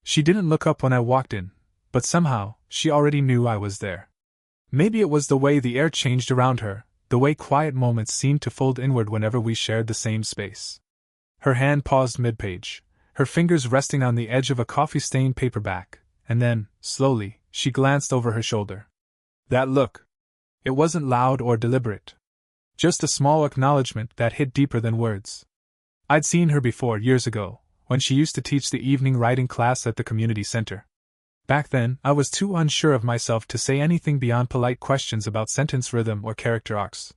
She didn't look up when I walked in, but somehow, she already knew I was there. Maybe it was the way the air changed around her, the way quiet moments seemed to fold inward whenever we shared the same space. Her hand paused mid-page, her fingers resting on the edge of a coffee-stained paperback, and then, slowly, she glanced over her shoulder. That look. It wasn't loud or deliberate. Just a small acknowledgement that hit deeper than words. I'd seen her before years ago, when she used to teach the evening writing class at the community center. Back then, I was too unsure of myself to say anything beyond polite questions about sentence rhythm or character arcs.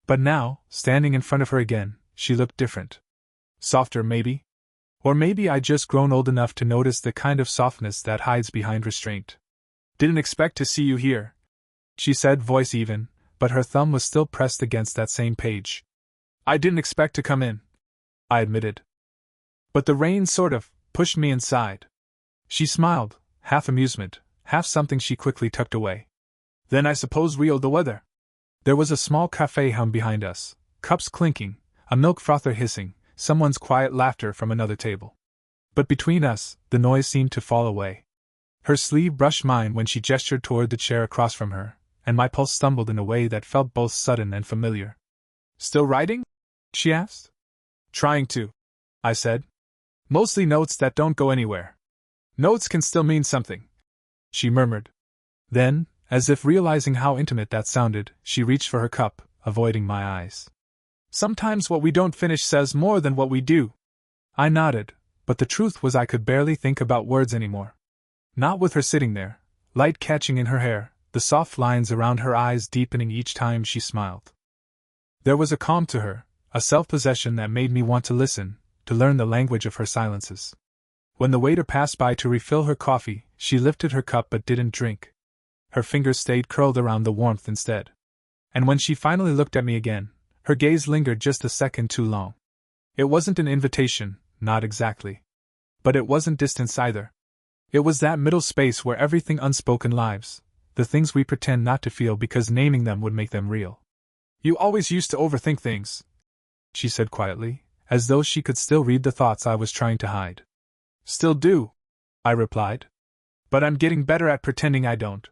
But now, standing in front of her again, she looked different. Softer, maybe? Or maybe I'd just grown old enough to notice the kind of softness that hides behind restraint. "Didn't expect to see you here," she said, voice even, but her thumb was still pressed against that same page. "I didn't expect to come in," I admitted. "But the rain sort of pushed me inside." She smiled, half amusement, half something she quickly tucked away. "Then I suppose we owe the weather." There was a small cafe hum behind us, cups clinking, a milk frother hissing, someone's quiet laughter from another table. But between us, the noise seemed to fall away. Her sleeve brushed mine when she gestured toward the chair across from her, and my pulse stumbled in a way that felt both sudden and familiar. "Still writing?" she asked. "Trying to," I said. "Mostly notes that don't go anywhere." "Notes can still mean something," she murmured. Then, as if realizing how intimate that sounded, she reached for her cup, avoiding my eyes. "Sometimes what we don't finish says more than what we do." I nodded, but the truth was I could barely think about words anymore. Not with her sitting there, light catching in her hair, the soft lines around her eyes deepening each time she smiled. There was a calm to her, a self-possession that made me want to listen, to learn the language of her silences. When the waiter passed by to refill her coffee, she lifted her cup but didn't drink. Her fingers stayed curled around the warmth instead. And when she finally looked at me again, her gaze lingered just a second too long. It wasn't an invitation, not exactly. But it wasn't distance either. It was that middle space where everything unspoken lives, the things we pretend not to feel because naming them would make them real. "You always used to overthink things," she said quietly, as though she could still read the thoughts I was trying to hide. "Still do," I replied. "But I'm getting better at pretending I don't."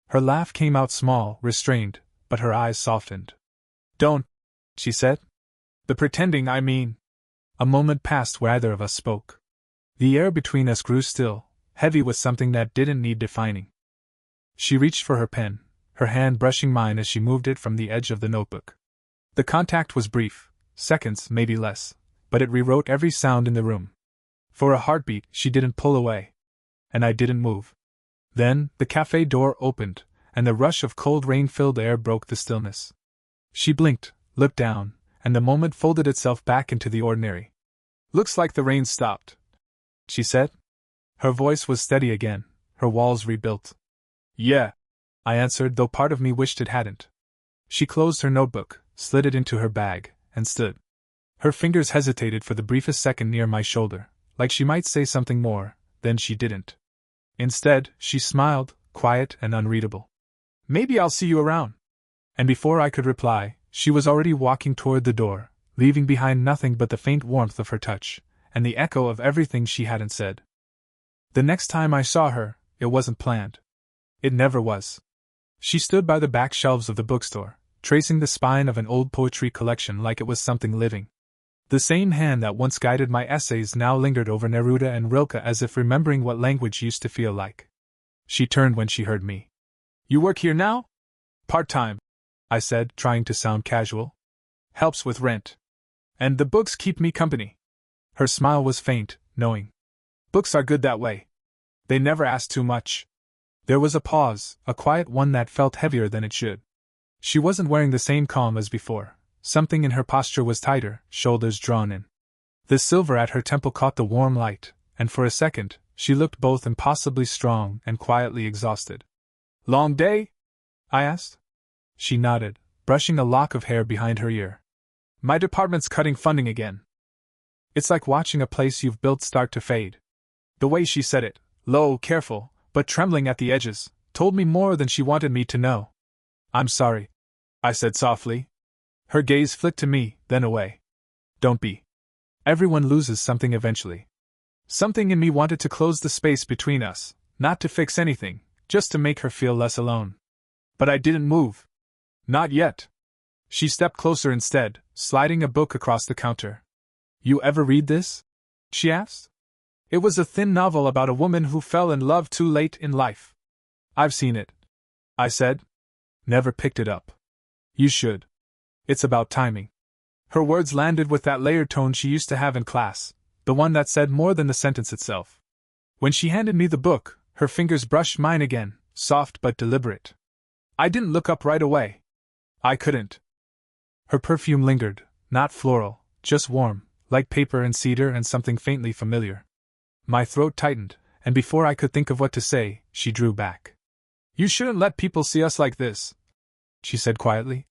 Her laugh came out small, restrained, but her eyes softened. "Don't," she said. "The pretending, I mean." A moment passed where either of us spoke. The air between us grew still, heavy with something that didn't need defining. She reached for her pen, her hand brushing mine as she moved it from the edge of the notebook. The contact was brief, seconds, maybe less, but it rewrote every sound in the room. For a heartbeat, she didn't pull away. And I didn't move. Then, the cafe door opened, and the rush of cold rain-filled air broke the stillness. She blinked, looked down, and the moment folded itself back into the ordinary. "Looks like the rain stopped," she said. Her voice was steady again, her walls rebuilt. "Yeah," I answered, though part of me wished it hadn't. She closed her notebook, slid it into her bag, and stood. Her fingers hesitated for the briefest second near my shoulder, like she might say something more, then she didn't. Instead, she smiled, quiet and unreadable. "Maybe I'll see you around." And before I could reply, she was already walking toward the door, leaving behind nothing but the faint warmth of her touch, and the echo of everything she hadn't said. The next time I saw her, it wasn't planned. It never was. She stood by the back shelves of the bookstore, tracing the spine of an old poetry collection like it was something living. The same hand that once guided my essays now lingered over Neruda and Rilke as if remembering what language used to feel like. She turned when she heard me. "You work here now?" "Part-time," I said, trying to sound casual. "Helps with rent. And the books keep me company." Her smile was faint, knowing. "Books are good that way. They never ask too much." There was a pause, a quiet one that felt heavier than it should. She wasn't wearing the same calm as before. Something in her posture was tighter, shoulders drawn in. The silver at her temple caught the warm light, and for a second, she looked both impossibly strong and quietly exhausted. "Long day?" I asked. She nodded, brushing a lock of hair behind her ear. "My department's cutting funding again. It's like watching a place you've built start to fade." The way she said it, low, careful, but trembling at the edges, told me more than she wanted me to know. "I'm sorry," I said softly. Her gaze flicked to me, then away. "Don't be. Everyone loses something eventually." Something in me wanted to close the space between us, not to fix anything, just to make her feel less alone. But I didn't move. Not yet. She stepped closer instead, sliding a book across the counter. You ever read this? She asked. It was a thin novel about a woman who fell in love too late in life. I've seen it, I said. Never picked it up. You should. It's about timing. Her words landed with that layered tone she used to have in class, the one that said more than the sentence itself. When she handed me the book, her fingers brushed mine again, soft but deliberate. I didn't look up right away. I couldn't. Her perfume lingered, not floral, just warm, like paper and cedar and something faintly familiar. My throat tightened, and before I could think of what to say, she drew back. You shouldn't let people see us like this, she said quietly.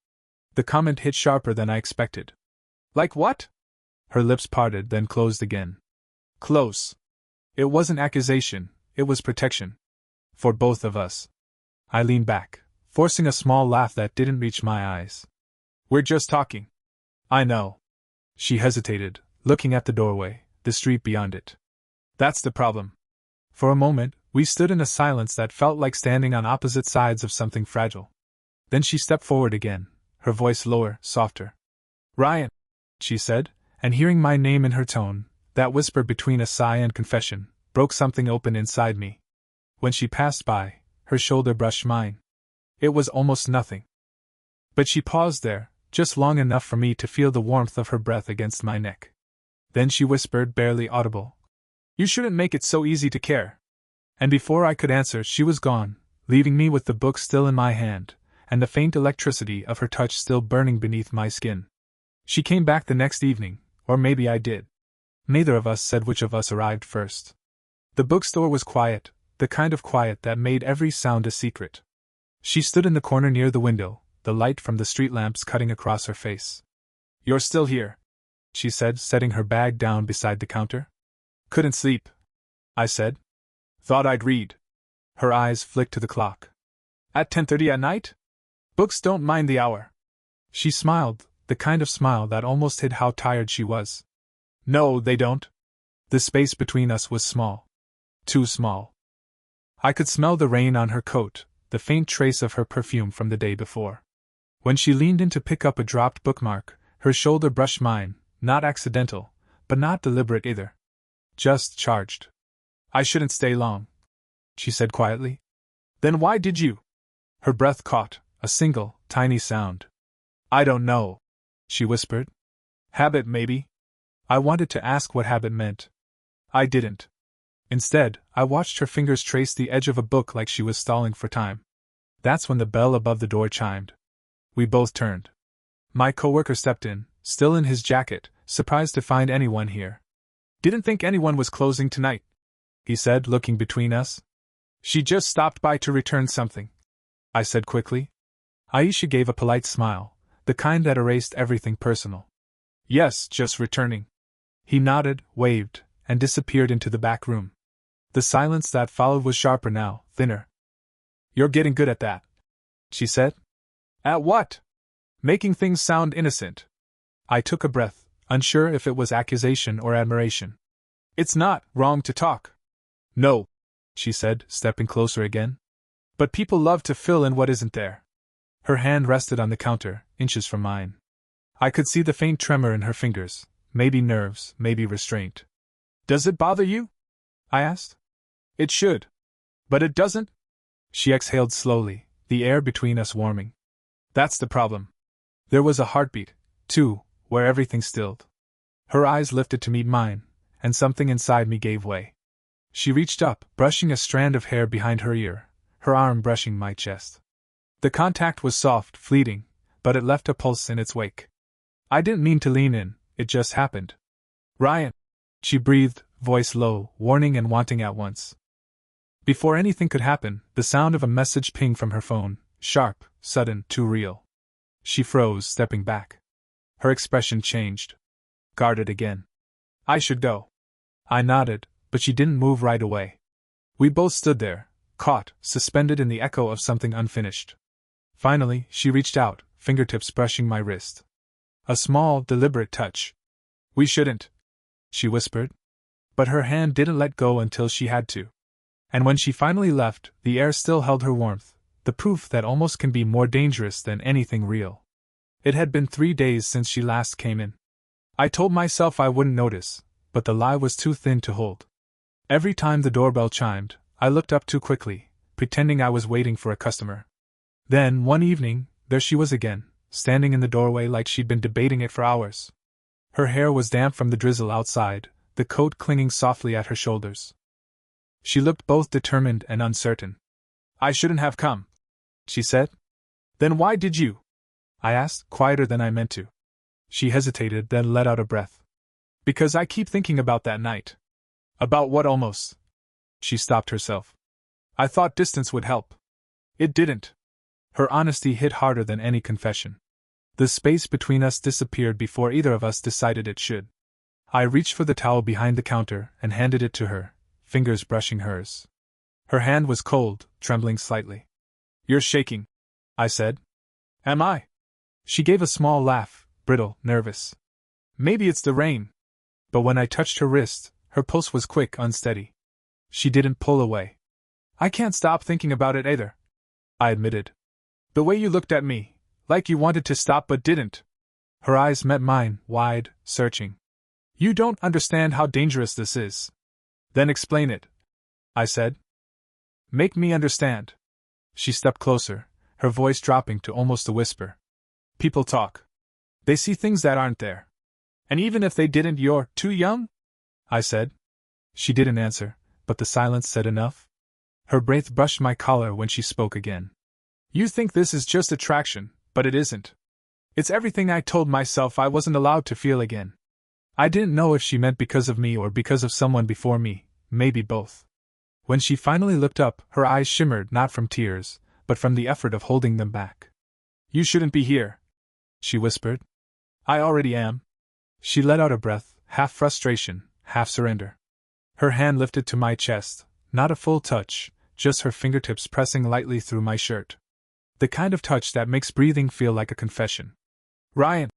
The comment hit sharper than I expected. Like what? Her lips parted, then closed again. Close. It wasn't accusation, it was protection. For both of us. I leaned back, forcing a small laugh that didn't reach my eyes. We're just talking. I know. She hesitated, looking at the doorway, the street beyond it. That's the problem. For a moment, we stood in a silence that felt like standing on opposite sides of something fragile. Then she stepped forward again, her voice lower, softer. Ryan, she said, and hearing my name in her tone, that whisper between a sigh and confession, broke something open inside me. When she passed by, her shoulder brushed mine. It was almost nothing. But she paused there, just long enough for me to feel the warmth of her breath against my neck. Then she whispered, barely audible. You shouldn't make it so easy to care. And before I could answer, she was gone, leaving me with the book still in my hand, and the faint electricity of her touch still burning beneath my skin. She came back the next evening, or maybe I did. Neither of us said which of us arrived first. The bookstore was quiet, the kind of quiet that made every sound a secret. She stood in the corner near the window, the light from the street lamps cutting across her face. You're still here, she said, setting her bag down beside the counter. Couldn't sleep, I said. Thought I'd read. Her eyes flicked to the clock. At 10:30 at night? Books don't mind the hour. She smiled, the kind of smile that almost hid how tired she was. No, they don't. The space between us was small. Too small. I could smell the rain on her coat, the faint trace of her perfume from the day before. When she leaned in to pick up a dropped bookmark, her shoulder brushed mine, not accidental, but not deliberate either. Just charged. I shouldn't stay long, she said quietly. Then why did you? Her breath caught, a single, tiny sound. I don't know, she whispered. Habit, maybe? I wanted to ask what habit meant. I didn't. Instead, I watched her fingers trace the edge of a book like she was stalling for time. That's when the bell above the door chimed. We both turned. My coworker stepped in, still in his jacket, surprised to find anyone here. Didn't think anyone was closing tonight, he said, looking between us. She just stopped by to return something, I said quickly. Aisha gave a polite smile, the kind that erased everything personal. Yes, just returning. He nodded, waved, and disappeared into the back room. The silence that followed was sharper now, thinner. You're getting good at that, she said. At what? Making things sound innocent. I took a breath, unsure if it was accusation or admiration. It's not wrong to talk. No, she said, stepping closer again. But people love to fill in what isn't there. Her hand rested on the counter, inches from mine. I could see the faint tremor in her fingers, maybe nerves, maybe restraint. Does it bother you? I asked. It should. But it doesn't? She exhaled slowly, the air between us warming. That's the problem. There was a heartbeat, too, where everything stilled. Her eyes lifted to meet mine, and something inside me gave way. She reached up, brushing a strand of hair behind her ear, her arm brushing my chest. The contact was soft, fleeting, but it left a pulse in its wake. I didn't mean to lean in, it just happened. Ryan, she breathed, voice low, warning and wanting at once. Before anything could happen, the sound of a message pinged from her phone, sharp, sudden, too real. She froze, stepping back. Her expression changed. Guarded again. I should go. I nodded, but she didn't move right away. We both stood there, caught, suspended in the echo of something unfinished. Finally, she reached out, fingertips brushing my wrist. A small, deliberate touch. We shouldn't, she whispered. But her hand didn't let go until she had to. And when she finally left, the air still held her warmth, the proof that almost can be more dangerous than anything real. It had been 3 days since she last came in. I told myself I wouldn't notice, but the lie was too thin to hold. Every time the doorbell chimed, I looked up too quickly, pretending I was waiting for a customer. Then, one evening, there she was again, standing in the doorway like she'd been debating it for hours. Her hair was damp from the drizzle outside, the coat clinging softly at her shoulders. She looked both determined and uncertain. "I shouldn't have come," she said. "Then why did you?" I asked, quieter than I meant to. She hesitated, then let out a breath. "Because I keep thinking about that night." "About what almost?" She stopped herself. "I thought distance would help." It didn't. Her honesty hit harder than any confession. The space between us disappeared before either of us decided it should. I reached for the towel behind the counter and handed it to her, fingers brushing hers. Her hand was cold, trembling slightly. "You're shaking," I said. "Am I?" She gave a small laugh, brittle, nervous. "Maybe it's the rain." But when I touched her wrist, her pulse was quick, unsteady. She didn't pull away. "I can't stop thinking about it either," I admitted. "The way you looked at me, like you wanted to stop but didn't." Her eyes met mine, wide, searching. "You don't understand how dangerous this is." "Then explain it," I said. "Make me understand." She stepped closer, her voice dropping to almost a whisper. "People talk. They see things that aren't there. And even if they didn't, you're too young?" I said. She didn't answer, but the silence said enough. Her breath brushed my collar when she spoke again. "You think this is just attraction, but it isn't. It's everything I told myself I wasn't allowed to feel again." I didn't know if she meant because of me or because of someone before me, maybe both. When she finally looked up, her eyes shimmered not from tears, but from the effort of holding them back. "You shouldn't be here," she whispered. "I already am." She let out a breath, half frustration, half surrender. Her hand lifted to my chest, not a full touch, just her fingertips pressing lightly through my shirt. The kind of touch that makes breathing feel like a confession. "Ryan,"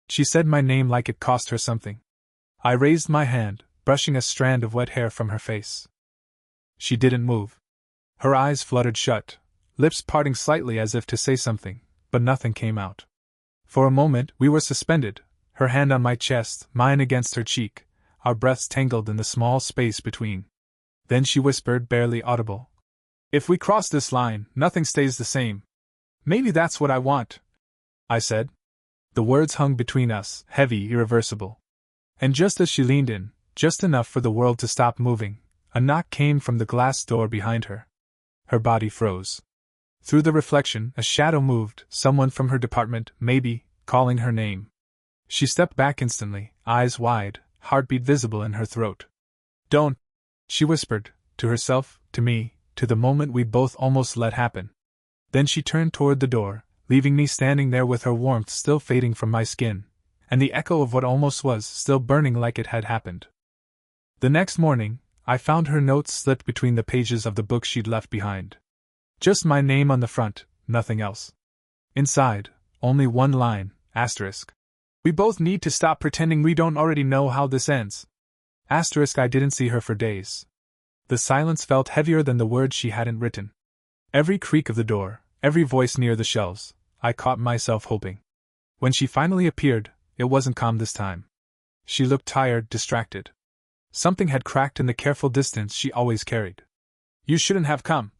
she said my name like it cost her something. I raised my hand, brushing a strand of wet hair from her face. She didn't move. Her eyes fluttered shut, lips parting slightly as if to say something, but nothing came out. For a moment we were suspended, her hand on my chest, mine against her cheek, our breaths tangled in the small space between. Then she whispered, barely audible. "If we cross this line, nothing stays the same. Maybe that's what I want," I said. The words hung between us, heavy, irreversible. And just as she leaned in, just enough for the world to stop moving, a knock came from the glass door behind her. Her body froze. Through the reflection, a shadow moved, someone from her department, maybe, calling her name. She stepped back instantly, eyes wide, heartbeat visible in her throat. "Don't," she whispered, to herself, to me, to the moment we'd both almost let happen. Then she turned toward the door, leaving me standing there with her warmth still fading from my skin, and the echo of what almost was still burning like it had happened. The next morning, I found her notes slipped between the pages of the book she'd left behind. Just my name on the front, nothing else. Inside, only one line, asterisk. "We both need to stop pretending we don't already know how this ends." Asterisk. I didn't see her for days. The silence felt heavier than the words she hadn't written. Every creak of the door, every voice near the shelves, I caught myself hoping. When she finally appeared, it wasn't calm this time. She looked tired, distracted. Something had cracked in the careful distance she always carried. "You shouldn't have come,"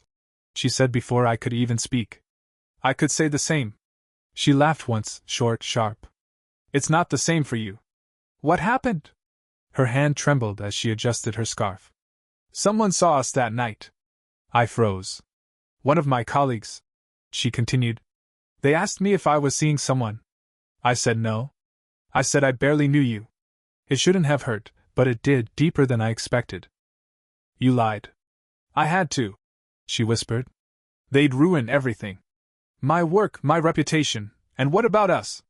she said before I could even speak. "I could say the same." She laughed once, short, sharp. "It's not the same for you." "What happened?" Her hand trembled as she adjusted her scarf. "Someone saw us that night." I froze. "One of my colleagues," she continued. "They asked me if I was seeing someone. I said no. I said I barely knew you. It shouldn't have hurt, but it did, deeper than I expected." "You lied." "I had to," she whispered. "They'd ruin everything. My work, my reputation, and what about us?"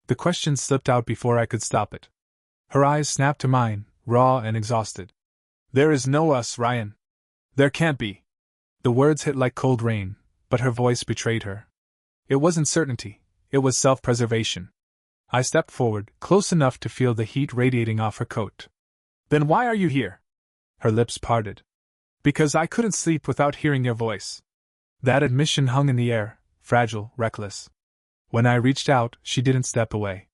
The question slipped out before I could stop it. Her eyes snapped to mine, raw and exhausted. "There is no us, Ryan. There can't be." The words hit like cold rain, but her voice betrayed her. It wasn't certainty, it was self-preservation. I stepped forward, close enough to feel the heat radiating off her coat. "Then why are you here?" Her lips parted. Because I couldn't sleep without hearing your voice. That admission hung in the air, fragile, reckless. When I reached out, she didn't step away.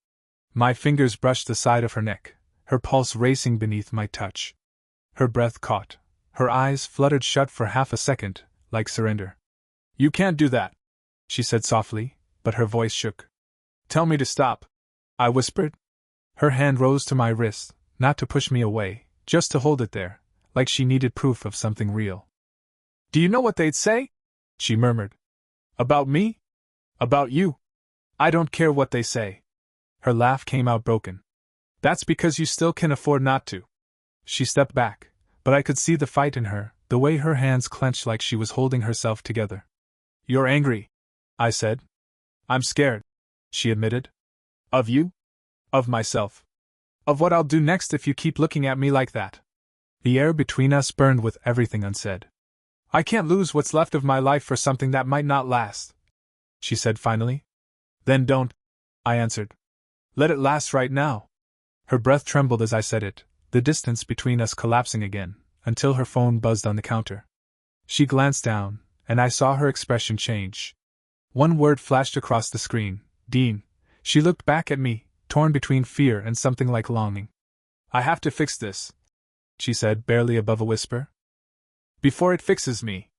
My fingers brushed the side of her neck, her pulse racing beneath my touch. Her breath caught. Her eyes fluttered shut for half a second, like surrender. You can't do that, she said softly, but her voice shook. Tell me to stop, I whispered. Her hand rose to my wrist, not to push me away, just to hold it there, like she needed proof of something real. Do you know what they'd say? She murmured. About me? About you? I don't care what they say. Her laugh came out broken. That's because you still can afford not to. She stepped back, but I could see the fight in her, the way her hands clenched like she was holding herself together. You're angry, I said. I'm scared, she admitted. Of you? Of myself. Of what I'll do next if you keep looking at me like that. The air between us burned with everything unsaid. I can't lose what's left of my life for something that might not last, she said finally. Then don't, I answered. Let it last right now. Her breath trembled as I said it, the distance between us collapsing again, until her phone buzzed on the counter. She glanced down, and I saw her expression change. One word flashed across the screen, Dean. She looked back at me, torn between fear and something like longing. I have to fix this, she said, barely above a whisper. Before it fixes me.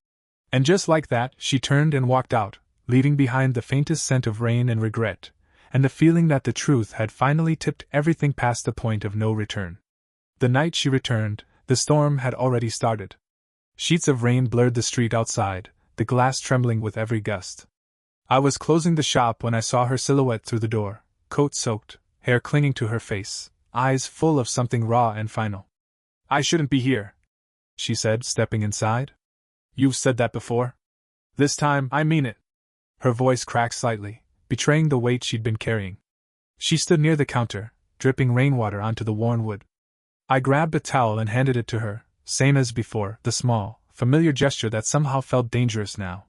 And just like that, she turned and walked out, leaving behind the faintest scent of rain and regret, and the feeling that the truth had finally tipped everything past the point of no return. The night she returned, the storm had already started. Sheets of rain blurred the street outside, the glass trembling with every gust. I was closing the shop when I saw her silhouette through the door, coat soaked, hair clinging to her face, eyes full of something raw and final. I shouldn't be here, she said, stepping inside. You've said that before. This time, I mean it. Her voice cracked slightly, betraying the weight she'd been carrying. She stood near the counter, dripping rainwater onto the worn wood. I grabbed a towel and handed it to her, same as before, the small, familiar gesture that somehow felt dangerous now.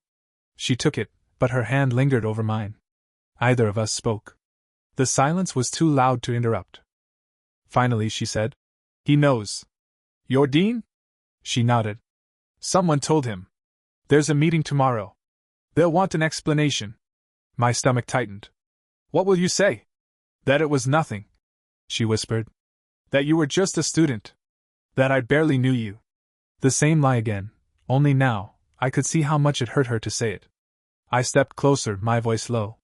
She took it, but her hand lingered over mine. Neither of us spoke. The silence was too loud to interrupt. Finally, she said, He knows. Your Dean? She nodded. Someone told him. There's a meeting tomorrow. They'll want an explanation. My stomach tightened. What will you say? That it was nothing, she whispered. That you were just a student. That I barely knew you. The same lie again, only now, I could see how much it hurt her to say it. I stepped closer, my voice low.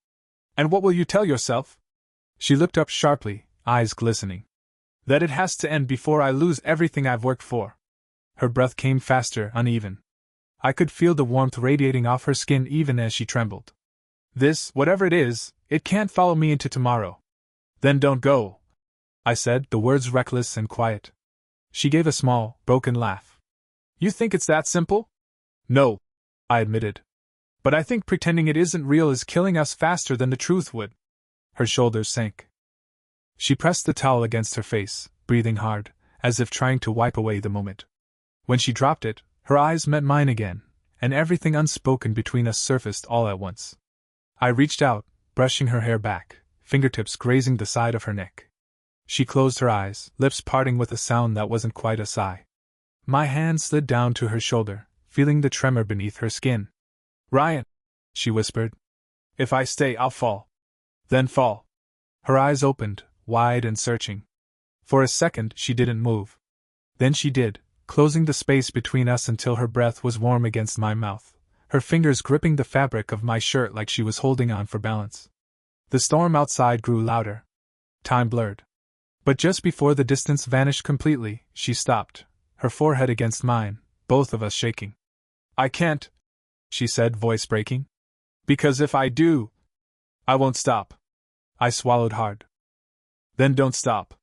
And what will you tell yourself? She looked up sharply, eyes glistening. That it has to end before I lose everything I've worked for. Her breath came faster, uneven. I could feel the warmth radiating off her skin even as she trembled. This, whatever it is, it can't follow me into tomorrow. Then don't go, I said, the words reckless and quiet. She gave a small, broken laugh. You think it's that simple? No, I admitted. But I think pretending it isn't real is killing us faster than the truth would. Her shoulders sank. She pressed the towel against her face, breathing hard, as if trying to wipe away the moment. When she dropped it, her eyes met mine again, and everything unspoken between us surfaced all at once. I reached out, brushing her hair back, fingertips grazing the side of her neck. She closed her eyes, lips parting with a sound that wasn't quite a sigh. My hand slid down to her shoulder, feeling the tremor beneath her skin. Ryan, she whispered. If I stay, I'll fall. Then fall. Her eyes opened, wide and searching. For a second, she didn't move. Then she did, closing the space between us until her breath was warm against my mouth, her fingers gripping the fabric of my shirt like she was holding on for balance. The storm outside grew louder. Time blurred. But just before the distance vanished completely, she stopped, her forehead against mine, both of us shaking. I can't, she said, voice breaking. Because if I do, I won't stop. I swallowed hard. Then don't stop.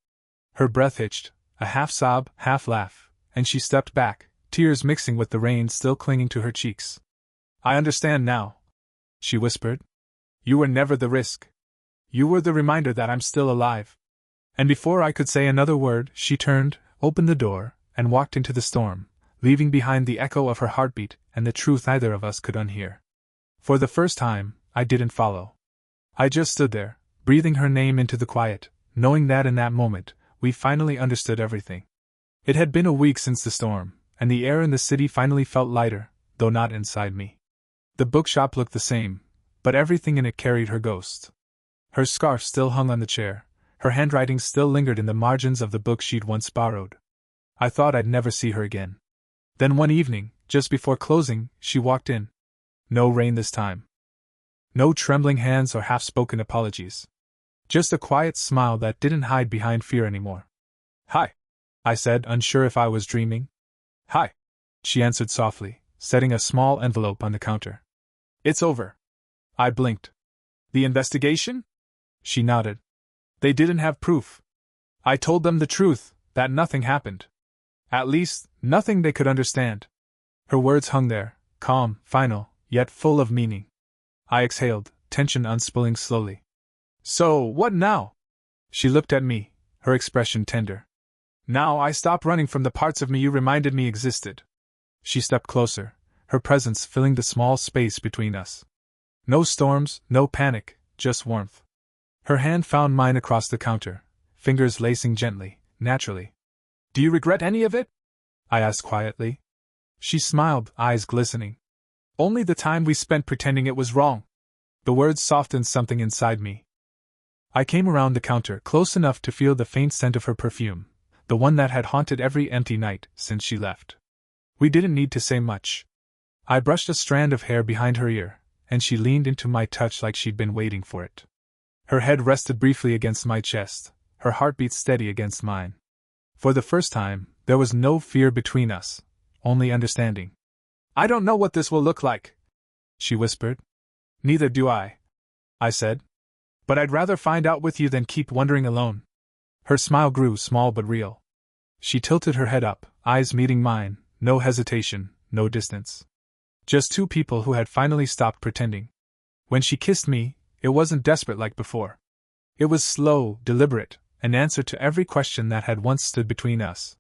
Her breath hitched, a half sob, half laugh, and she stepped back, tears mixing with the rain still clinging to her cheeks. I understand now, she whispered. You were never the risk. You were the reminder that I'm still alive. And before I could say another word, she turned, opened the door, and walked into the storm, leaving behind the echo of her heartbeat and the truth neither of us could unhear. For the first time, I didn't follow. I just stood there, breathing her name into the quiet, knowing that in that moment, we finally understood everything. It had been a week since the storm, and the air in the city finally felt lighter, though not inside me. The bookshop looked the same, but everything in it carried her ghost. Her scarf still hung on the chair, her handwriting still lingered in the margins of the book she'd once borrowed. I thought I'd never see her again. Then one evening, just before closing, she walked in. No rain this time. No trembling hands or half-spoken apologies. Just a quiet smile that didn't hide behind fear anymore. "Hi," I said, unsure if I was dreaming. "Hi," she answered softly, setting a small envelope on the counter. "It's over." I blinked. "The investigation?" She nodded. "They didn't have proof. I told them the truth, that nothing happened. At least, nothing they could understand." Her words hung there, calm, final, yet full of meaning. I exhaled, tension unspooling slowly. "So, what now?" She looked at me, her expression tender. "Now I stop running from the parts of me you reminded me existed." She stepped closer, her presence filling the small space between us. No storms, no panic, just warmth. Her hand found mine across the counter, fingers lacing gently, naturally. "Do you regret any of it?" I asked quietly. She smiled, eyes glistening. "Only the time we spent pretending it was wrong." The words softened something inside me. I came around the counter close enough to feel the faint scent of her perfume, the one that had haunted every empty night since she left. We didn't need to say much. I brushed a strand of hair behind her ear, and she leaned into my touch like she'd been waiting for it. Her head rested briefly against my chest, her heartbeat steady against mine. For the first time, there was no fear between us, only understanding. "I don't know what this will look like," she whispered. "Neither do I," I said. "But I'd rather find out with you than keep wondering alone." Her smile grew small but real. She tilted her head up, eyes meeting mine, no hesitation, no distance. Just two people who had finally stopped pretending. When she kissed me, it wasn't desperate like before. It was slow, deliberate, an answer to every question that had once stood between us.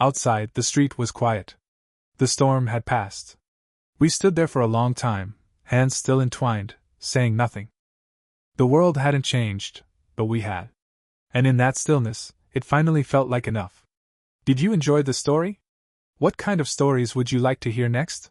Outside, the street was quiet. The storm had passed. We stood there for a long time, hands still entwined, saying nothing. The world hadn't changed, but we had. And in that stillness, it finally felt like enough. Did you enjoy the story? What kind of stories would you like to hear next?